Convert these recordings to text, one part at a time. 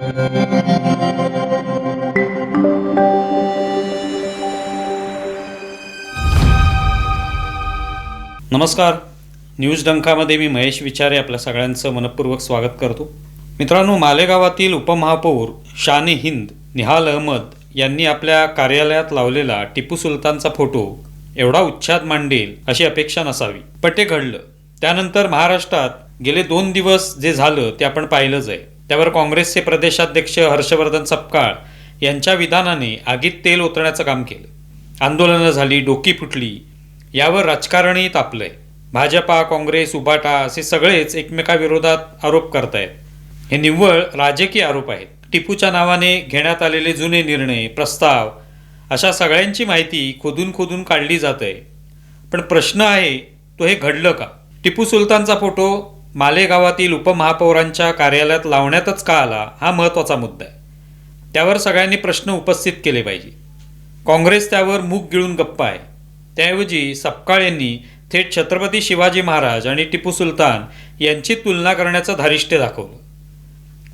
नमस्कार. न्यूज डंकामध्ये मी महेश विचारे आपल्या सगळ्यांचं मनपूर्वक स्वागत करतो. मित्रांनो, मालेगावातील उपमहापौर शान हिंद निहाल अहमद यांनी आपल्या कार्यालयात लावलेला टिपू सुलतानचा फोटो एवढा उच्छाद मांडेल अशी अपेक्षा नसावी, पण ते घडलं. त्यानंतर महाराष्ट्रात गेले 2 दिवस जे झालं ते आपण पाहिलंच आहे. त्यावर काँग्रेसचे प्रदेशाध्यक्ष हर्षवर्धन सपकाळ यांच्या विधानाने आगीत तेल ओतण्याचं काम केलं. आंदोलनं झाली, डोकी फुटली, यावर राजकारणही तापलंय. भाजपा, काँग्रेस, उबाटा असे सगळेच एकमेकाविरोधात आरोप करतायत. हे निव्वळ राजकीय आरोप आहेत. टिपूच्या नावाने घेण्यात आलेले जुने निर्णय, प्रस्ताव अशा सगळ्यांची माहिती खोदून खोदून काढली जात आहे. पण प्रश्न आहे तो हे घडलं का? टिपू सुलतानचा फोटो मालेगावातील उपमहापौरांच्या कार्यालयात लावण्यातच का आला, हा महत्त्वाचा मुद्दा आहे. त्यावर सगळ्यांनी प्रश्न उपस्थित केले पाहिजे. काँग्रेस त्यावर मूग गिळून गप्प आहे. त्याऐवजी सपकाळ यांनी थेट छत्रपती शिवाजी महाराज आणि टिपू सुलतान यांची तुलना करण्याचं धारिष्ट्य दाखवलं.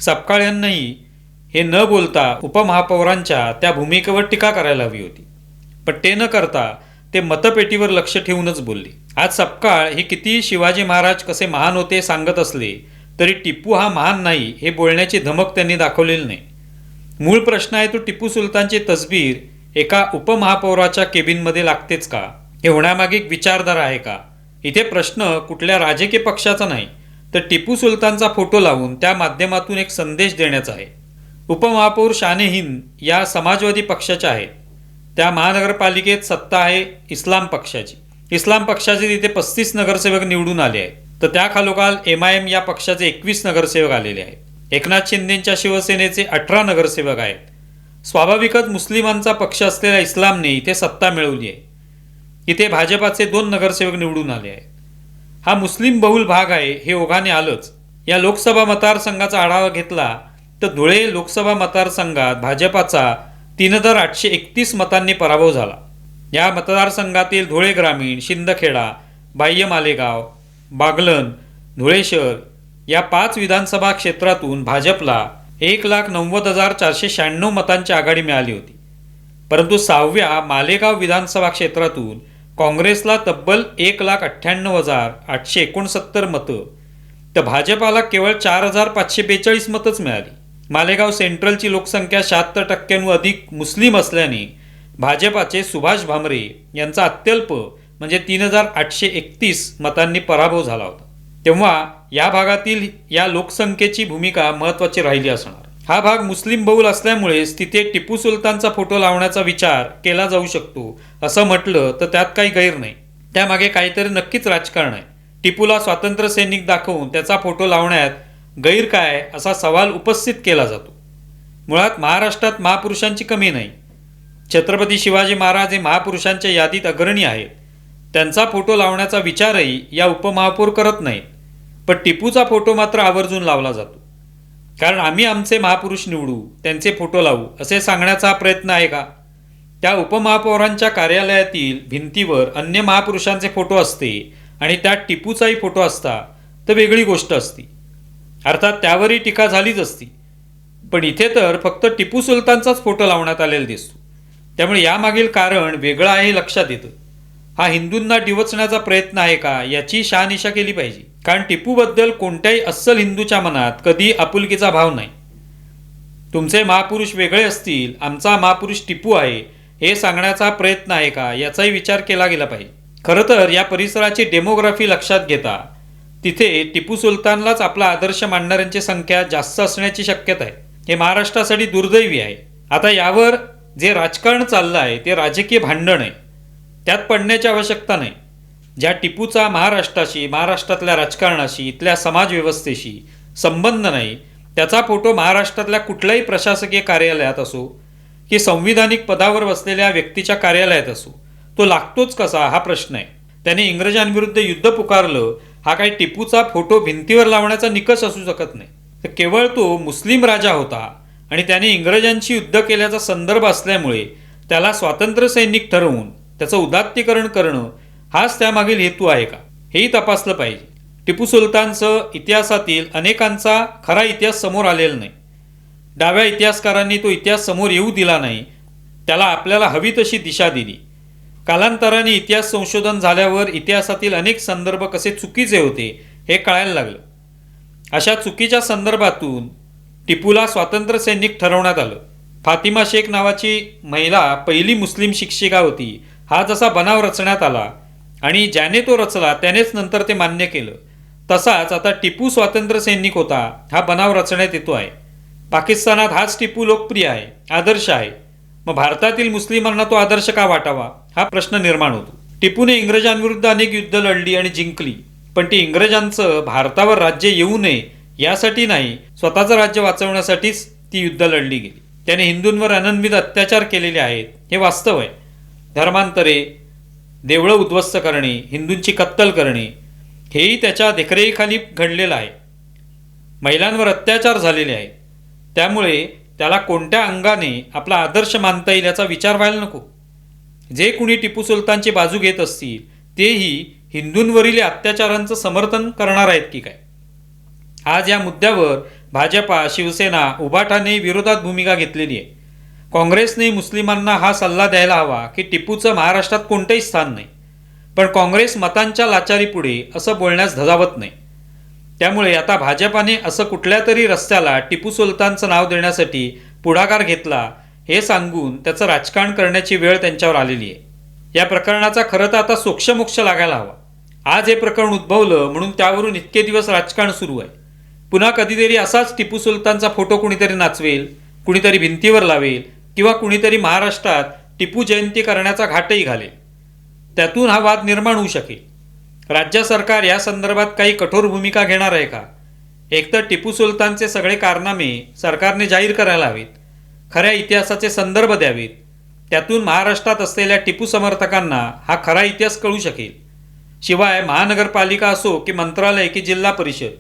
सपकाळ यांनाही हे न बोलता उपमहापौरांच्या त्या भूमिकेवर टीका करायला हवी होती, पण ते न करता ते मतपेटीवर लक्ष ठेवूनच बोलले. आज सपकाळ हे किती शिवाजी महाराज कसे महान होते सांगत असले तरी टिपू हा महान नाही हे बोलण्याची धमक त्यांनी दाखवलेली नाही. मूळ प्रश्न आहे तो टिपू सुलतानची तसबीर एका उपमहापौराच्या केबिनमध्ये लागतेच का? हे होण्यामागे एक विचारधारा आहे का? इथे प्रश्न कुठल्या राजकीय पक्षाचा नाही, तर टिपू सुलतानचा फोटो लावून त्या माध्यमातून एक संदेश देण्याचा आहे. उपमहापौर शान हिंद या समाजवादी पक्षाच्या आहेत. त्या महानगरपालिकेत सत्ता आहे इस्लाम पक्षाची. इस्लाम पक्षाचे तिथे 35 नगरसेवक निवडून आले आहेत, तर त्या खालोखाल MIM या पक्षाचे 21 नगरसेवक आलेले आहेत. एकनाथ शिंदेंच्या शिवसेनेचे 18 नगरसेवक आहेत. स्वाभाविकच मुस्लिमांचा पक्ष असलेल्या इस्लामने इथे सत्ता मिळवली आहे. इथे भाजपाचे 2 नगरसेवक निवडून आले आहेत. हा मुस्लिम बहुल भाग आहे हे ओघाने आलंच. या लोकसभा मतदारसंघाचा आढावा घेतला तर धुळे लोकसभा मतदारसंघात भाजपाचा 3831 मतांनी पराभव झाला. या मतदारसंघातील धुळे ग्रामीण, शिंदखेडा, बाह्य मालेगाव, बागलन, धुळे शहर या 5 विधानसभा क्षेत्रातून भाजपला 1,90,496 मतांची आघाडी मिळाली होती. परंतु 6व्या मालेगाव विधानसभा क्षेत्रातून काँग्रेसला तब्बल 1,98,869 मतं, तर भाजपाला केवळ 4,542 मतच मिळाली. मालेगाव सेंट्रलची लोकसंख्या 76% अधिक मुस्लिम असल्याने भाजपाचे सुभाष भामरे यांचा अत्यल्प म्हणजे 3,831 मतांनी पराभव झाला होता. तेव्हा या भागातील या लोकसंख्येची भूमिका महत्त्वाची राहिली असणार. हा भाग मुस्लिम बहुल असल्यामुळेच तिथे टिपू सुलतानचा फोटो लावण्याचा विचार केला जाऊ शकतो असं म्हटलं तर त्यात काही गैर नाही. त्यामागे काहीतरी नक्कीच राजकारण आहे. टिपूला स्वातंत्र्य सैनिक दाखवून त्याचा फोटो लावण्यात गैर काय असा सवाल उपस्थित केला जातो. मुळात महाराष्ट्रात महापुरुषांची कमी नाही. छत्रपती शिवाजी महाराज हे महापुरुषांच्या यादीत अग्रणी आहेत. त्यांचा फोटो लावण्याचा विचारही या उपमहापौर करत नाहीत. पण टिपूचा फोटो मात्र आवर्जून लावला जातो. कारण आम्ही आमचे महापुरुष निवडू, त्यांचे फोटो लावू असे सांगण्याचा हा प्रयत्न आहे का? त्या उपमहापौरांच्या कार्यालयातील भिंतीवर अन्य महापुरुषांचे फोटो असते आणि त्यात टिपूचाही फोटो असता तर वेगळी गोष्ट असती. अर्थात त्यावरही टीका झालीच असती. पण इथे तर फक्त टिपू सुलतानचाच फोटो लावण्यात आलेला दिसतो. त्यामुळे यामागील कारण वेगळं आहे हे लक्षात येतं. हा हिंदूंना डिवचण्याचा प्रयत्न आहे का याची शहानिशा केली पाहिजे. कारण टिपूबद्दल कोणत्याही अस्सल हिंदूच्या मनात कधी आपुलकीचा भाव नाही. तुमचे महापुरुष वेगळे असतील, आमचा महापुरुष टिपू आहे हे सांगण्याचा प्रयत्न आहे का याचाही विचार केला गेला पाहिजे. खरं तर या परिसराची डेमोग्राफी लक्षात घेता तिथे टिपू सुलतानलाच आपला आदर्श मानणाऱ्यांची संख्या जास्त असण्याची शक्यता आहे. हे महाराष्ट्रासाठी दुर्दैवी आहे. आता यावर जे राजकारण चाललं आहे ते राजकीय भांडण आहे. त्यात पडण्याची आवश्यकता नाही. ज्या टिपूचा महाराष्ट्राशी, महाराष्ट्रातल्या राजकारणाशी, इथल्या समाजव्यवस्थेशी संबंध नाही, त्याचा फोटो महाराष्ट्रातल्या कुठल्याही प्रशासकीय कार्यालयात असो की संविधानिक पदावर बसलेल्या व्यक्तीच्या कार्यालयात असो, तो लागतोच कसा हा प्रश्न आहे. त्याने इंग्रजांविरुद्ध युद्ध पुकारलं हा काही टिपूचा फोटो भिंतीवर लावण्याचा निकष असू शकत नाही. तर केवळ तो मुस्लिम राजा होता आणि त्याने इंग्रजांशी युद्ध केल्याचा संदर्भ असल्यामुळे त्याला स्वातंत्र्य सैनिक ठरवून त्याचं उदात्तीकरण करणं हाच त्यामागील हेतू आहे का हेही तपासलं पाहिजे. टिपू सुलतानचं इतिहासातील अनेकांचा खरा इतिहास समोर आलेला नाही. डाव्या इतिहासकारांनी तो इतिहास समोर येऊ दिला नाही, त्याला आपल्याला हवी तशी दिशा दिली. कालांतराने इतिहास संशोधन झाल्यावर इतिहासातील अनेक संदर्भ कसे चुकीचे होते हे कळायला लागलं. अशा चुकीच्या संदर्भातून टिपूला स्वातंत्र्य सैनिक ठरवण्यात आलं. फातिमा शेख नावाची महिला पहिली मुस्लिम शिक्षिका होती. हा जसा बनाव रचण्यात आला आणि ज्याने तो रचला त्यानेच नंतर ते मान्य केलं, तसाच आता टिपू स्वातंत्र्य सैनिक होता हा बनाव रचण्यात येतो आहे. पाकिस्तानात हाच टिपू लोकप्रिय आहे, आदर्श आहे. मग भारतातील मुस्लिमांना तो आदर्श का वाटावा हा प्रश्न निर्माण होतो. टिपूने इंग्रजांविरुद्ध अनेक युद्ध लढली आणि जिंकली, पण ती इंग्रजांचं भारतावर राज्य येऊ नये यासाठी नाही, स्वतःचं राज्य वाचवण्यासाठीच ती युद्ध लढली गेली. त्याने हिंदूंवर अनन्वित अत्याचार केलेले आहेत हे वास्तव आहे. धर्मांतरे, देवळं उद्ध्वस्त करणे, हिंदूंची कत्तल करणे हेही त्याच्या देखरेखीखाली घडलेलं आहे. महिलांवर अत्याचार झालेले आहेत. त्यामुळे त्याला कोणत्या अंगाने आपला आदर्श मानता येईल याचा विचार व्हायला नको. जे कुणी टिपू सुलतानची बाजू घेत असतील तेही हिंदूंवरील अत्याचारांचं समर्थन करणार आहेत की काय? आज या मुद्द्यावर भाजपा, शिवसेना, उभाटाने विरोधात भूमिका घेतलेली आहे. काँग्रेसने मुस्लिमांना हा सल्ला द्यायला हवा की टिपूचं महाराष्ट्रात कोणतंही स्थान नाही, पण काँग्रेस मतांच्या लाचारीपुढे असं बोलण्यास धजावत नाही. त्यामुळे आता भाजपाने असं कुठल्या तरी रस्त्याला टिपू सुलतानचं नाव देण्यासाठी पुढाकार घेतला हे सांगून त्याचं राजकारण करण्याची वेळ त्यांच्यावर आलेली आहे. या प्रकरणाचा खरं तर आता सोक्षमोक्ष लागायला हवा. आज हे प्रकरण उद्भवलं म्हणून त्यावरून इतके दिवस राजकारण सुरू आहे. पुन्हा कधीतरी असाच टिपू सुलतानचा फोटो कुणीतरी नाचवेल, कुणीतरी भिंतीवर लावेल किंवा कुणीतरी महाराष्ट्रात टिपू जयंती करण्याचा घाटही घालेल. त्यातून हा वाद निर्माण होऊ शकेल. राज्य सरकार या संदर्भात काही कठोर भूमिका घेणार आहे का? एकतर टिपू सुलतानचे सगळे कारनामे सरकारने जाहीर करायला हवेत, खऱ्या इतिहासाचे संदर्भ द्यावेत. त्यातून महाराष्ट्रात असलेल्या टिपू समर्थकांना हा खरा इतिहास कळू शकेल. शिवाय महानगरपालिका असो की मंत्रालय की जिल्हा परिषद,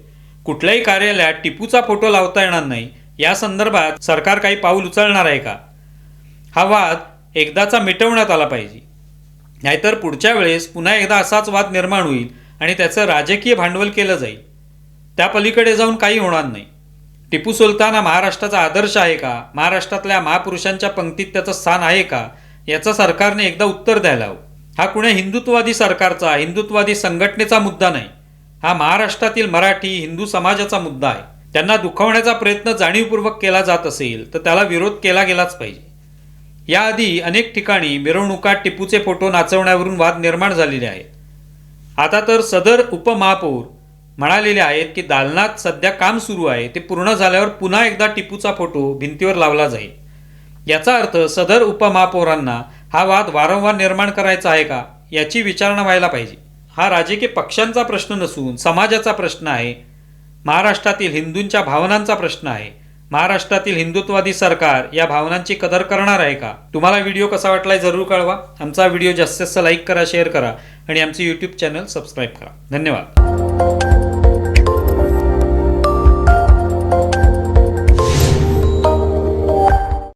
कुठल्याही कार्यालयात टिपूचा फोटो लावता येणार नाही या संदर्भात सरकार काही पाऊल उचलणार आहे का? हा वाद एकदाचा मिटवण्यात आला पाहिजे. नाहीतर पुढच्या वेळेस पुन्हा एकदा असाच वाद निर्माण होईल आणि त्याचं राजकीय भांडवल केलं जाईल. त्या पलीकडे जाऊन काही होणार नाही. टिपू सुलतान हा महाराष्ट्राचा आदर्श आहे का? महाराष्ट्रातल्या महापुरुषांच्या पंक्तीत त्याचं स्थान आहे का? याचं सरकारने एकदा उत्तर द्यायला हवं. हा कुण्या हिंदुत्ववादी सरकारचा, हिंदुत्ववादी संघटनेचा मुद्दा नाही. हा महाराष्ट्रातील मराठी हिंदू समाजाचा मुद्दा आहे. त्यांना दुखावण्याचा प्रयत्न जाणीवपूर्वक केला जात असेल तर त्याला विरोध केला गेलाच पाहिजे. याआधी अनेक ठिकाणी मिरवणुकात टिपूचे फोटो नाचवण्यावरून वाद निर्माण झालेले आहेत. आता तर सदर उपमहापौर म्हणालेले आहेत की दालनात सध्या काम सुरू आहे, ते पूर्ण झाल्यावर पुन्हा एकदा टिपूचा फोटो भिंतीवर लावला जाईल. याचा अर्थ सदर उपमहापौरांना हा वाद वारंवार निर्माण करायचा आहे का याची विचारणा व्हायला पाहिजे. हा राजकीय पक्षांचा प्रश्न नसून समाजाचा प्रश्न आहे. महाराष्ट्रातील हिंदूंच्या भावनांचा प्रश्न आहे. महाराष्ट्रातील हिंदुत्ववादी सरकार या भावनांची कदर करणार आहे का? तुम्हाला व्हिडिओ कसा वाटलाय जरूर कळवा. आमचा व्हिडिओ जास्तीत जास्त लाईक करा, शेअर करा आणि आमचे यूट्यूब चॅनल सबस्क्राईब करा. धन्यवाद.